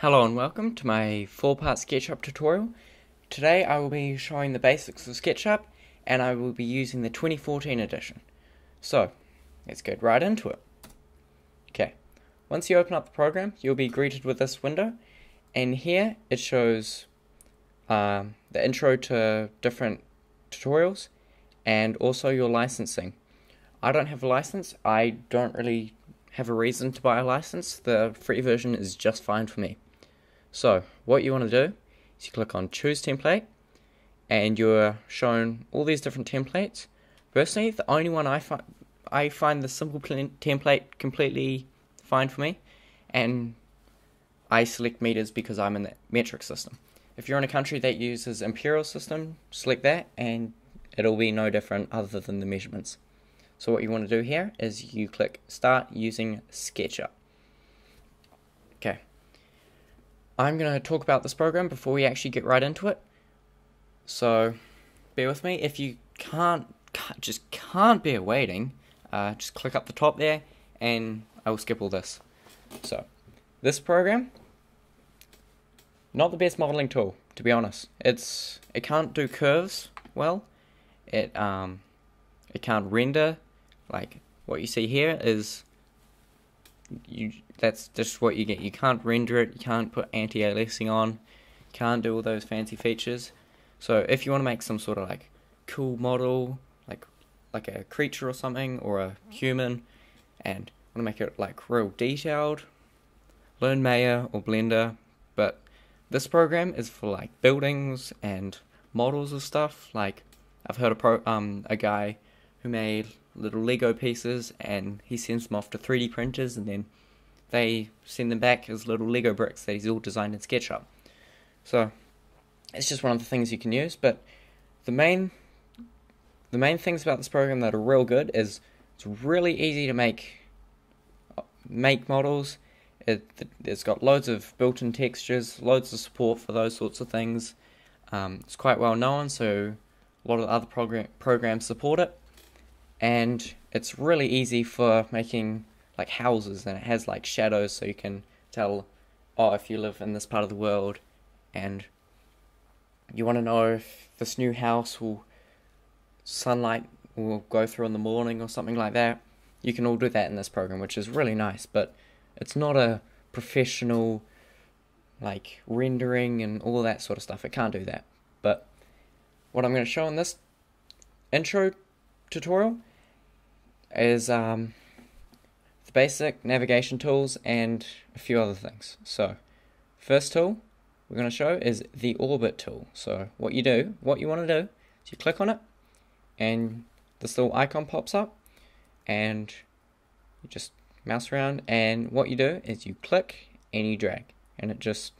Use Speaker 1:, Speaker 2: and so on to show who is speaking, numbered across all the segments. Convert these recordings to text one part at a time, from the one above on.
Speaker 1: Hello and welcome to my 4-part Sketchup tutorial. Today I will be showing the basics of Sketchup and I will be using the 2014 edition. So, let's get right into it. Okay, once you open up the program, you'll be greeted with this window, and here it shows the intro to different tutorials and also your licensing. I don't have a license. I don't really have a reason to buy a license. The free version is just fine for me. So, what you want to do is you click on Choose Template, and you're shown all these different templates. Personally, the only one I find the simple template completely fine for me, and I select meters because I'm in the metric system. If you're in a country that uses imperial system, select that, and it'll be no different other than the measurements. So what you want to do here is you click Start using SketchUp. Okay. I'm going to talk about this program before we actually get right into it. So, bear with me. If you can't bear waiting, just click up the top there and I will skip all this. So, this program, not the best modeling tool, to be honest. It can't do curves well. It can't render. Like what you see here is that's just what you get. You can't render it, you can't put anti-aliasing on, you can't do all those fancy features. So if you want to make some sort of like cool model, like a creature or something, or a human, and want to make it like real detailed, learn Maya or Blender. But this program is for like buildings and models of stuff. Like I've heard a guy who made little Lego pieces and he sends them off to 3D printers and then they send them back as little Lego bricks that he's all designed in SketchUp. So it's just one of the things you can use, but the main things about this program that are real good is it's really easy to make models. It's got loads of built-in textures, loads of support for those sorts of things. It's quite well known, so a lot of other programs support it. And it's really easy for making like houses, and it has like shadows so you can tell, oh, if you live in this part of the world and you want to know if this new house sunlight will go through in the morning or something like that, you can all do that in this program, which is really nice. But it's not a professional like rendering and all that sort of stuff. It can't do that. But what I'm going to show in this intro tutorial is the basic navigation tools and a few other things. So, first tool we're going to show is the orbit tool. So what you want to do is you click on it and this little icon pops up and you just mouse around, and what you do is you click and you drag and it just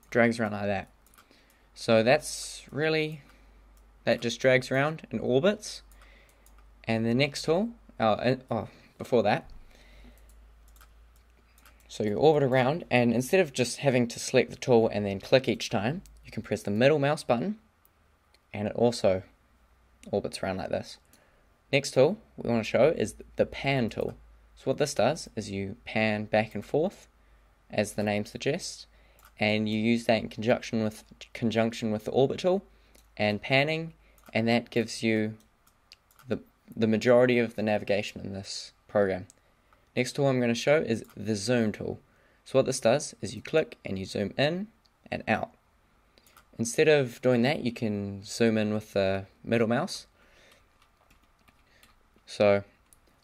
Speaker 1: drags around like that. So that just drags around and orbits. And the next tool, before that, so you orbit around, and instead of just having to select the tool and then click each time, you can press the middle mouse button, and it also orbits around like this. Next tool we want to show is the pan tool. So what this does is you pan back and forth, as the name suggests, and you use that in conjunction with the orbit tool and panning, and that gives you the majority of the navigation in this program. Next tool I'm going to show is the zoom tool. So what this does is you click and you zoom in and out. Instead of doing that, you can zoom in with the middle mouse. So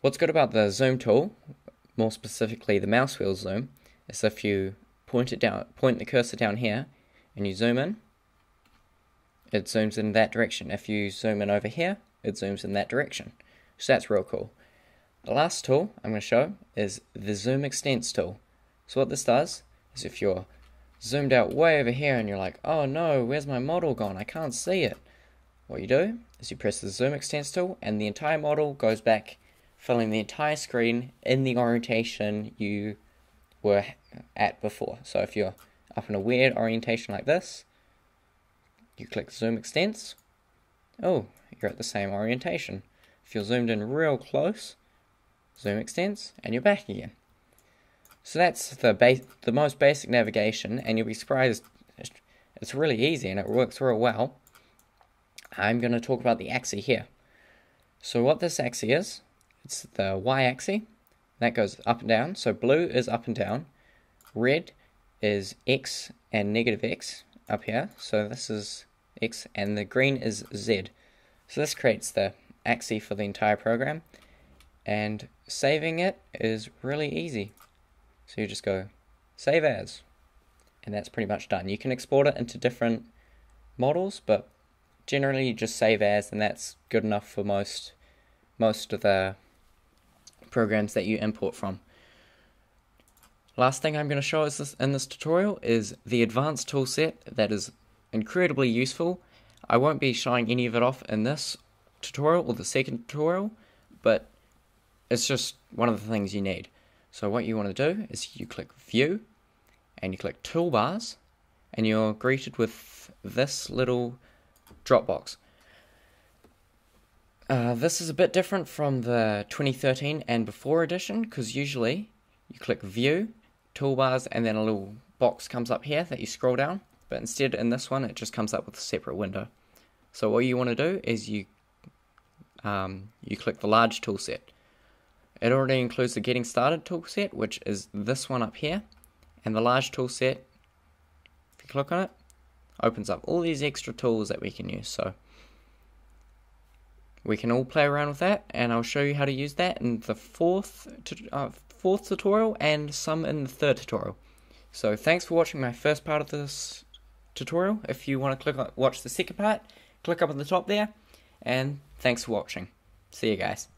Speaker 1: what's good about the zoom tool, more specifically the mouse wheel zoom, is if you point the cursor down here and you zoom in, it zooms in that direction. If you zoom in over here, it zooms in that direction. So that's real cool. The last tool I'm going to show is the zoom extents tool. So what this does is if you're zoomed out way over here and you're like, oh no, where's my model gone? I can't see it. What you do is you press the zoom extents tool and the entire model goes back, filling the entire screen in the orientation you were at before. So if you're up in a weird orientation like this, you click zoom extents, oh, you're at the same orientation. If you're zoomed in real close, zoom extents, and you're back again. So that's the most basic navigation, and you'll be surprised it's really easy and it works real well. I'm going to talk about the axis here. So what this axis is, it's the y-axis. That goes up and down. So blue is up and down. Red is x and negative x up here. So this is x, and the green is z. So this creates the axis for the entire program. And saving it is really easy. So you just go save as, and that's pretty much done. You can export it into different models, but generally you just save as, and that's good enough for most of the programs that you import from. Last thing I'm going to show us in this tutorial is the advanced toolset that is incredibly useful. I won't be showing any of it off in this tutorial or the second tutorial, but it's just one of the things you need. So what you want to do is you click View, and you click Toolbars, and you're greeted with this little drop box. This is a bit different from the 2013 and before edition, because usually you click View, Toolbars, and then a little box comes up here that you scroll down, but instead in this one it just comes up with a separate window. So what you want to do is you click the large toolset. It already includes the Getting Started toolset, which is this one up here, and the large toolset, if you click on it, opens up all these extra tools that we can use. So we can all play around with that, and I'll show you how to use that in the fourth tutorial and some in the third tutorial. So thanks for watching my first part of this tutorial. If you want to watch the second part, click up at the top there, and thanks for watching. See you guys.